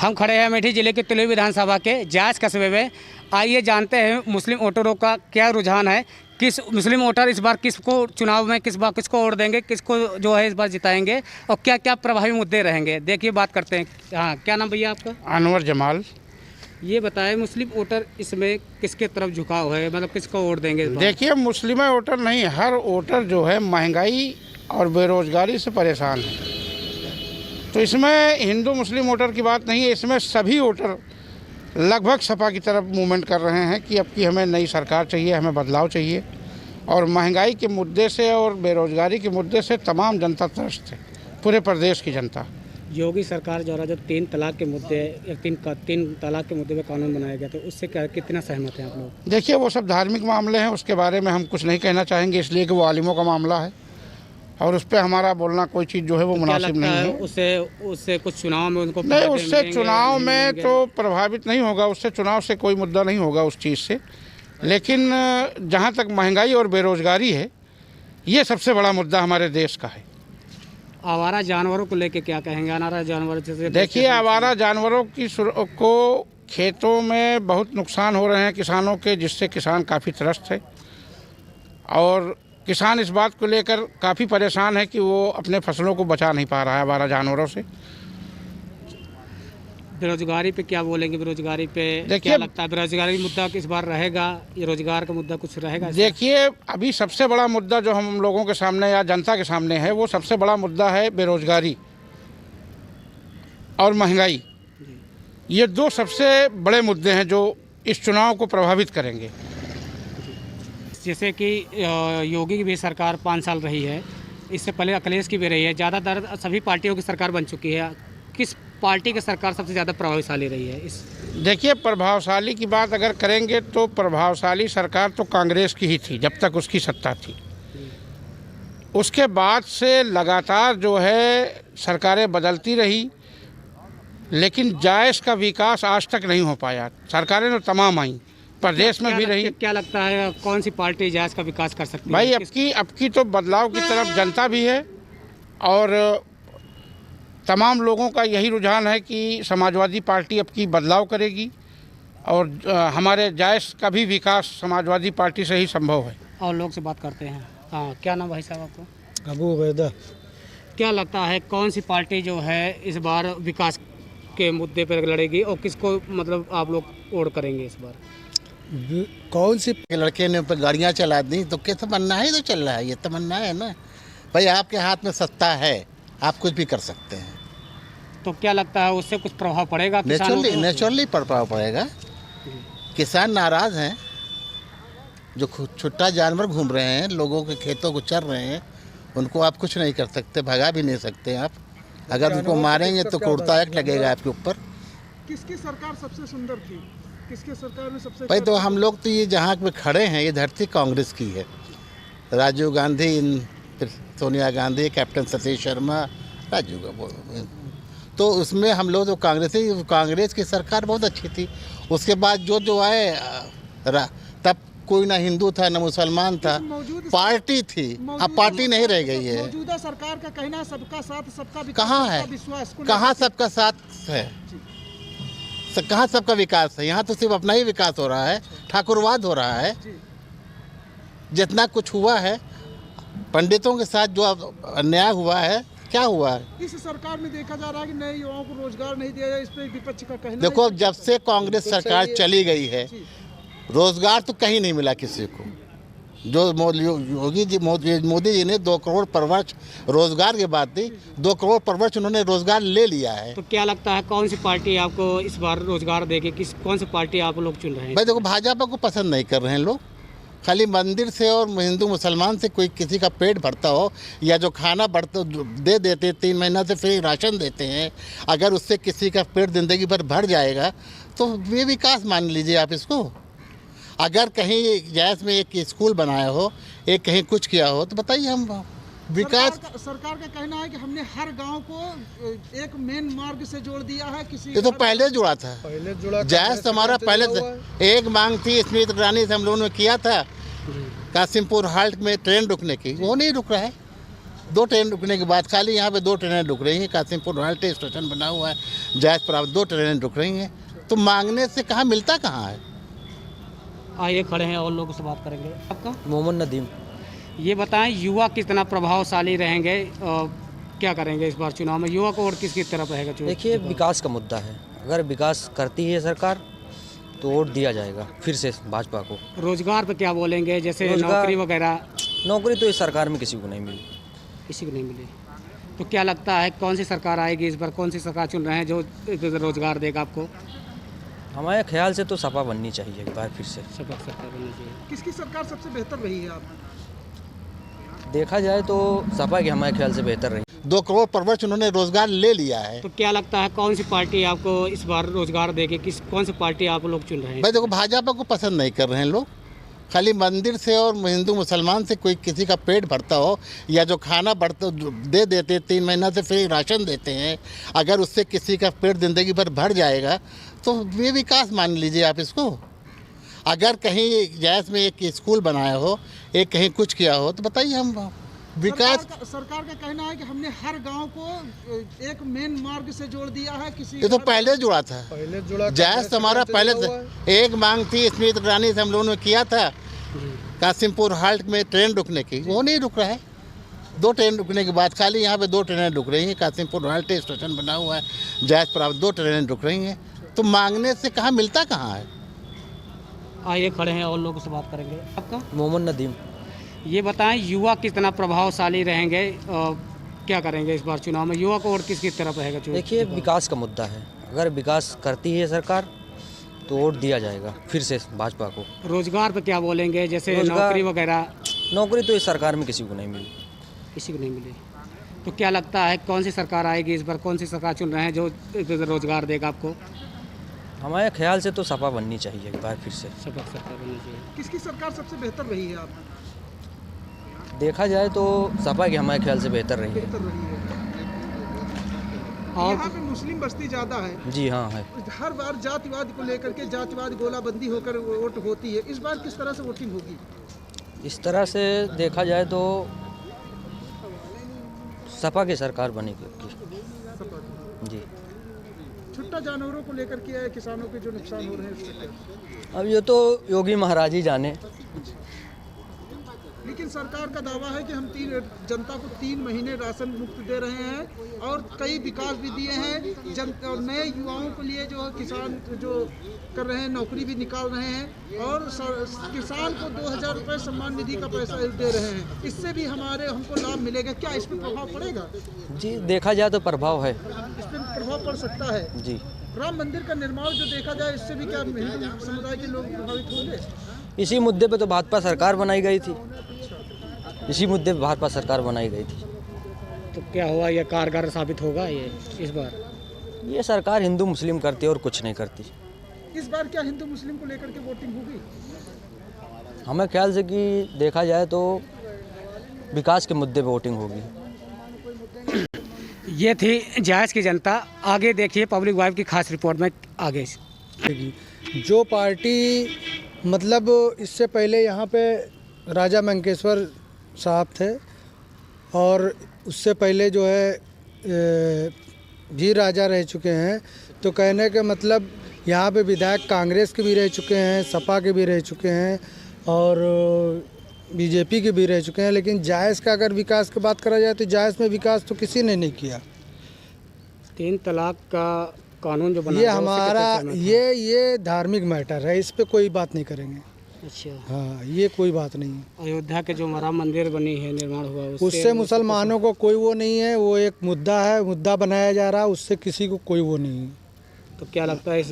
हम खड़े हैं अमेठी जिले के तुली विधानसभा के जायज़ कस्बे में। आइए जानते हैं मुस्लिम वोटरों का क्या रुझान है, किस मुस्लिम वोटर इस बार किसको चुनाव में किसको वोट देंगे, किसको जो है इस बार जिताएंगे और क्या क्या प्रभावी मुद्दे रहेंगे। देखिए बात करते हैं। हाँ, क्या नाम भैया आपका? अनवर जमाल। ये बताएं मुस्लिम वोटर इसमें किसके तरफ झुकाव है, मतलब किसको वोट देंगे? देखिए, मुस्लिम वोटर नहीं, हर वोटर जो है महंगाई और बेरोजगारी से परेशान है। तो इसमें हिंदू मुस्लिम वोटर की बात नहीं है, इसमें सभी वोटर लगभग सपा की तरफ मूवमेंट कर रहे हैं कि अब की हमें नई सरकार चाहिए, हमें बदलाव चाहिए। और महंगाई के मुद्दे से और बेरोजगारी के मुद्दे से तमाम जनता त्रस्त है, पूरे प्रदेश की जनता। योगी सरकार द्वारा जो 3 तलाक के मुद्दे या 3 तलाक के मुद्दे पे कानून बनाया गया, तो उससे कितना सहमत हैं आप लोग? देखिए, वो सब धार्मिक मामले हैं, उसके बारे में हम कुछ नहीं कहना चाहेंगे, इसलिए कि वो आलिमों का मामला है और उस पर हमारा बोलना कोई चीज़ जो है वो मुनासिब नहीं है। उससे कुछ चुनाव में उनको नहीं, उससे चुनाव में तो प्रभावित नहीं होगा, उससे चुनाव से कोई मुद्दा नहीं होगा उस चीज़ से। लेकिन जहाँ तक महंगाई और बेरोजगारी है, ये सबसे बड़ा मुद्दा हमारे देश का है। आवारा जानवरों को लेके क्या कहेंगे? आवारा जानवर जैसे देखिए, आवारा जानवरों को खेतों में बहुत नुकसान हो रहे हैं किसानों के, जिससे किसान काफ़ी त्रस्त है और किसान इस बात को लेकर काफ़ी परेशान है कि वो अपने फसलों को बचा नहीं पा रहा है आवारा जानवरों से। बेरोजगारी पे क्या बोलेंगे? बेरोजगारी पे क्या लगता है, बेरोजगारी मुद्दा इस बार रहेगा? ये रोजगार का मुद्दा कुछ रहेगा? देखिए, अभी सबसे बड़ा मुद्दा जो हम लोगों के सामने या जनता के सामने है, वो सबसे बड़ा मुद्दा है बेरोजगारी और महंगाई। ये 2 सबसे बड़े मुद्दे हैं जो इस चुनाव को प्रभावित करेंगे। जैसे कि योगी की भी सरकार 5 साल रही है, इससे पहले अखिलेश की भी रही है, ज़्यादातर सभी पार्टियों की सरकार बन चुकी है। किस पार्टी की सरकार सबसे ज़्यादा प्रभावशाली रही है? देखिए, प्रभावशाली की बात अगर करेंगे तो प्रभावशाली सरकार तो कांग्रेस की ही थी जब तक उसकी सत्ता थी। उसके बाद से लगातार जो है सरकारें बदलती रही, लेकिन जायज़ का विकास आज तक नहीं हो पाया। सरकारें तो तमाम आई, प्रदेश में भी रही। क्या लगता है कौन सी पार्टी जायज़ का विकास कर सकती है? भाई, अब की तो बदलाव की तरफ जनता भी है और तमाम लोगों का यही रुझान है कि समाजवादी पार्टी अब की बदलाव करेगी और हमारे जायज़ का भी विकास समाजवादी पार्टी से ही संभव है। और लोग से बात करते हैं। हाँ, क्या नाम भाई साहब आपको? अबू उबैदा। क्या लगता है कौन सी पार्टी जो है इस बार विकास के मुद्दे पर लड़ेगी और किसको मतलब आप लोग वोट करेंगे इस बार? कौन सी लड़के ने ऊपर गाड़ियाँ चला दी तो क्या तमन्ना है? तो चल रहा है, ये तमन्ना है ना भाई। आपके हाथ में सत्ता है, आप कुछ भी कर सकते हैं। तो क्या लगता है उससे कुछ प्रभाव पड़ेगा? नेचुरली प्रभाव पड़ेगा। किसान नाराज़ हैं, जो छुट्टा जानवर घूम रहे हैं, लोगों के खेतों को चर रहे हैं, उनको आप कुछ नहीं कर सकते, भगा भी नहीं सकते आप। अगर उनको मारेंगे तो कोर्टा एक्ट लगेगा आपके ऊपर। किसकी सरकार सबसे सुंदर थी? किसके सरकार में सबसे? भाई, तो हम लोग तो ये जहाँ पे खड़े हैं, ये धरती कांग्रेस की है। राजीव गांधी, फिर सोनिया गांधी, कैप्टन सतीश शर्मा, राजीव गांधी, तो उसमें हम लोग तो कांग्रेस की सरकार बहुत अच्छी थी। उसके बाद जो आए, तब कोई ना हिंदू था ना मुसलमान था, पार्टी थी। अब पार्टी नहीं रह गई है। मौजूदा सरकार का कहना है सबका साथ सबका विकास। कहाँ है? कहाँ सबका साथ है? कहाँ सबका विकास है? यहाँ तो सिर्फ अपना ही विकास हो रहा है, ठाकुरवाद हो रहा है। जितना कुछ हुआ है पंडितों के साथ, जो अन्याय हुआ है, क्या हुआ है? इस सरकार में देखा जा रहा है कि नए युवाओं को रोजगार नहीं दिया जाए, इस पे विपक्ष का कहना। देखो, जब से कांग्रेस सरकार चली गई है, रोजगार तो कहीं नहीं मिला किसी को। जो मोदी जी ने 2 करोड़ पर वर्ष रोजगार की बात दी, 2 करोड़ पर वर्ष उन्होंने रोजगार ले लिया है। तो क्या लगता है कौन सी पार्टी आपको इस बार रोजगार देगी? कौन सी पार्टी आप लोग चुन रहे हैं? भाई देखो, भाजपा को पसंद नहीं कर रहे हैं लोग। खाली मंदिर से और हिंदू मुसलमान से कोई किसी का पेट भरता हो, या जो खाना दे देते 3 महीना से फ्री राशन देते हैं, अगर उससे किसी का पेट जिंदगी भर भर जाएगा तो ये विकास मान लीजिए आप इसको। अगर कहीं जैस में एक स्कूल बनाया हो, एक कहीं कुछ किया हो, तो बताइए हम विकास। सरकार का कहना है कि हमने हर गांव को एक मेन मार्ग से जोड़ दिया है। ये तो पहले जुड़ा था, जैस हमारा पहले एक मांग थी स्मृति ईरानी से हम लोगों ने किया था कासिमपुर हाल्ट में ट्रेन रुकने की, वो नहीं रुक रहा है। 2 ट्रेन रुकने के बाद खाली यहाँ पे 2 ट्रेनें रुक रही हैं। कासिमपुर रॉयल्टी स्टेशन बना हुआ है, जायज़ प्राप्त 2 ट्रेनें रुक रही हैं। तो मांगने से कहाँ मिलता कहाँ है। आइए खड़े हैं और लोगों से बात करेंगे। आपका मोहम्मद नदीम। ये बताएं, युवा कितना प्रभावशाली रहेंगे, क्या करेंगे इस बार चुनाव में? युवा को वोट किसकी तरफ रहेगा? देखिए, विकास का मुद्दा है। अगर विकास करती है सरकार तो वोट दिया जाएगा फिर से भाजपा को। रोजगार पे क्या बोलेंगे, जैसे रोजगार- नौकरी वगैरह? नौकरी तो इस सरकार में किसी को नहीं मिली। किसी को नहीं मिली। तो क्या लगता है कौन सी सरकार आएगी इस बार? कौन सी सरकार चुन रहे हैं जो रोजगार देगा आपको? हमारे ख्याल से तो सपा बननी चाहिए एक बार फिर से। सपा सरकार बननी चाहिए। किसकी सरकार सबसे बेहतर रही है आप? देखा जाए तो सपा की हमारे ख्याल से बेहतर रही। 2 करोड़ परवश उन्होंने रोजगार ले लिया है। तो क्या लगता है कौन सी पार्टी आपको इस बार रोजगार देगी? कौन सी पार्टी आप लोग चुन रहे हैं? भाई देखो, भाजपा को पसंद नहीं कर रहे हैं लोग। खाली मंदिर से और हिंदू मुसलमान से कोई किसी का पेट भरता हो या जो खाना बढ़ता दे देते 3 महीना से फ्री राशन देते हैं, अगर उससे किसी का पेट ज़िंदगी भर भर जाएगा तो ये विकास मान लीजिए आप इसको। अगर कहीं जायज़ में एक स्कूल बनाया हो, एक कहीं कुछ किया हो, तो बताइए हम विकास। सरकार का कहना है कि हमने हर गांव को एक मेन मार्ग से जोड़ दिया है। किसी ये तो पहले जुड़ा था। पहले जुड़ा जायज़ हमारा पहले एक मांग थी स्मृति ईरानी से हम लोगों ने किया था कासिमपुर हाल्ट में ट्रेन रुकने की, वो नहीं रुक रहा है। 2 ट्रेन रुकने के बाद खाली यहाँ पे 2 ट्रेनें रुक रही हैं। कासिमपुर रॉयल्टी स्टेशन बना हुआ है, जायज़ प्राप्त 2 ट्रेनें रुक रही हैं। तो मांगने से कहाँ मिलता कहाँ है। आइए खड़े हैं और लोगों से बात करेंगे। आपका? मोहम्मद नदीम। ये बताएं, युवा कितना प्रभावशाली रहेंगे, क्या करेंगे इस बार चुनाव में? युवा को वोट किसकी तरफ रहेगा? देखिए, विकास का मुद्दा है। अगर विकास करती है सरकार तो वोट दिया जाएगा फिर से भाजपा को। रोजगार पे क्या बोलेंगे, जैसे रोजगार- नौकरी वगैरह? नौकरी तो इस सरकार में किसी को नहीं मिली। किसी को नहीं मिली। तो क्या लगता है कौन सी सरकार आएगी इस बार? कौन सी सरकार चुन रहे हैं जो रोजगार देगा आपको? हमारे ख्याल से तो सपा बननी चाहिए एक बार फिर से। सपा सरकार बननी चाहिए। किसकी सरकार सबसे बेहतर रही है आप? देखा जाए तो सपा की हमारे ख्याल से बेहतर रही है। बेहतर रही है। और यहाँ पे मुस्लिम बस्ती ज़्यादा है। जी हाँ है। हर बार जातिवाद को लेकर के जातिवाद गोलाबंदी होकर वोट होती है। इस बार किस तरह से वोटिंग होगी? इस तरह से देखा जाए तो सपा की सरकार बनेगी जी। छुट्टा जानवरों को लेकर के किसानों के जो नुकसान हो रहे हैं उससे क्या? अब ये तो योगी महाराज ही जाने। लेकिन सरकार का दावा है कि हम जनता को 3 महीने राशन मुफ्त दे रहे हैं और कई विकास भी दिए हैं। और नए युवाओं के लिए जो किसान जो कर रहे हैं, नौकरी भी निकाल रहे हैं और किसान को 2000 रुपये सम्मान निधि का पैसा दे रहे हैं। इससे भी हमको लाभ मिलेगा। क्या इस पर प्रभाव पड़ेगा? जी, देखा जाए तो प्रभाव है। इस पर प्रभाव पड़ सकता है। जी, राम मंदिर का निर्माण जो देखा जाए, इससे भी क्या हिंदू समुदाय के लोग प्रभावित होंगे? इसी मुद्दे पे तो भाजपा सरकार बनाई गई थी। इसी मुद्दे पे भाजपा सरकार बनाई गई थी। तो क्या हुआ, ये कारगर साबित होगा ये इस बार? ये सरकार हिंदू मुस्लिम करती है और कुछ नहीं करती। इस बार क्या हिंदू मुस्लिम को लेकर के वोटिंग होगी? हमें ख्याल से कि देखा जाए तो विकास के मुद्दे पे वोटिंग होगी। ये थी जायज़ की जनता। आगे देखिए पब्लिक वाइव की खास रिपोर्ट में आगे। जो पार्टी मतलब इससे पहले यहाँ पे राजा मंकेश्वर साहब थे और उससे पहले जो है भी राजा रह चुके हैं, तो कहने के मतलब यहाँ पे विधायक कांग्रेस के भी रह चुके हैं, सपा के भी रह चुके हैं और बीजेपी के भी रह चुके हैं। लेकिन जायज़ का अगर विकास की बात करा जाए तो जायज़ में विकास तो किसी ने नहीं किया। 3 तलाक का कानून जो बना ये है, उससे हमारा कितना सहमत हैं? ये धार्मिक मैटर है, इस पे कोई बात नहीं करेंगे। अच्छा, हाँ, ये कोई बात नहीं है। अयोध्या के जो राम मंदिर बनी है, निर्माण हुआ, उससे मुसलमानों को कोई वो नहीं है, वो एक मुद्दा है, मुद्दा बनाया जा रहा है, उससे किसी को कोई वो नहीं है। तो क्या लगता है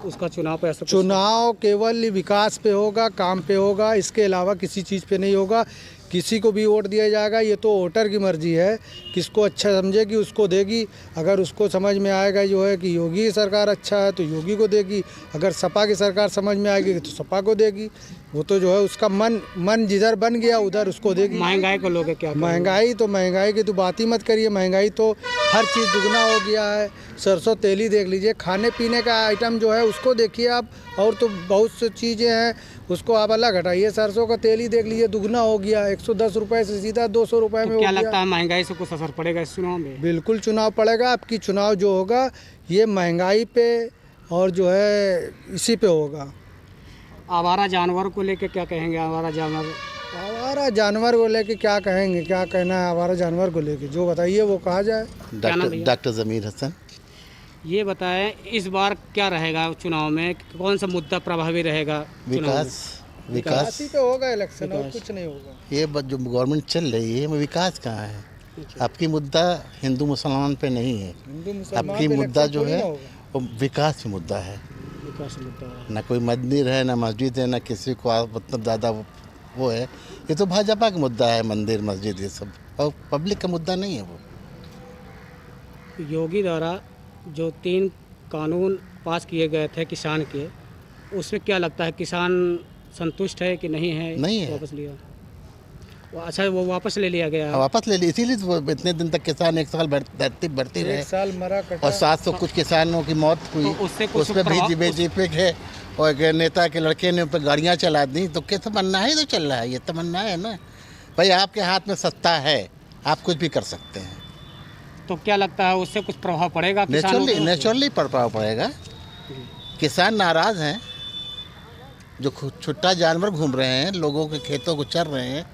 उसका चुनाव पे असर? चुनाव केवल विकास पे होगा, काम पे होगा, इसके अलावा किसी चीज़ पे नहीं होगा। किसी को भी वोट दिया जाएगा, ये तो वोटर की मर्जी है, किसको अच्छा समझेगी उसको देगी। अगर उसको समझ में आएगा जो है कि योगी की सरकार अच्छा है तो योगी को देगी, अगर सपा की सरकार समझ में आएगी तो सपा को देगी। वो तो जो है उसका मन जिधर बन गया उधर उसको देगी। महंगाई को लोग क्या? महंगाई की तो बात ही मत करिए। महंगाई तो हर चीज़ दुगना हो गया है। सरसों तेल ही देख लीजिए, खाने पीने का आइटम जो है उसको देखिए आप, और तो बहुत सी चीज़ें हैं उसको आप अलग हटाइए। सरसों का तेल ही देख लीजिए, दुगना हो गया 110 रुपए से सीधा 200 रुपए में तो हो क्या गया। लगता है महंगाई से कुछ असर पड़ेगा इस चुनाव में? बिल्कुल चुनाव पड़ेगा। आपकी चुनाव जो होगा ये महंगाई पे और जो है इसी पे होगा। आवारा जानवर को लेके क्या कहेंगे? आवारा जानवर को लेके क्या कहेंगे, क्या कहना है आवारा जानवर को लेके, जो बताइए वो कहा जाए। नाम भैया? डॉक्टर ज़मीर हसन। ये बताएं इस बार क्या रहेगा चुनाव में, कौन सा मुद्दा प्रभावी रहेगा? विकास इसी पे होगा इलेक्शन और कुछ नहीं होगा। ये जो गवर्नमेंट चल रही है विकास कहाँ है? आपकी मुद्दा हिंदू मुसलमान पे नहीं है, हिंदू मुसलमान आपकी पे मुद्दा इलेक्शन जो थोड़ी है ना होगा। वो विकास पे मुद्दा है। विकास मुद्दा है। ना कोई मंदिर है, ना मस्जिद है, ना किसी को मतलब ज़्यादा वो है। ये तो भाजपा का मुद्दा है, मंदिर मस्जिद ये सब, और पब्लिक का मुद्दा नहीं है वो। योगी द्वारा जो 3 कानून पास किए गए थे किसान के, उसमें क्या लगता है किसान संतुष्ट है कि नहीं है? नहीं है। वापस लिया अच्छा, वो वापस ले लिया गया है। वापस ले ली, इसीलिए तो इतने दिन तक किसान 1 साल बढ़ती रहे, 1 साल मरा कटा और 700 कुछ किसानों की मौत हुई। तो उससे कुछ उस पर प्रभाव- बीजेपी के और एक नेता के लड़के ने उस पर गाड़ियाँ चला दी, तो क्या तमन्ना है? तो चल रहा है, ये तमन्ना है ना भाई। आपके हाथ में सत्ता है, आप कुछ भी कर सकते हैं। तो क्या लगता है उससे कुछ प्रभाव पड़ेगा किसानों को? नेचुरली प्रभाव पड़ेगा। किसान नाराज़ हैं, जो छुट्टा जानवर घूम रहे हैं, लोगों के खेतों को चर रहे हैं,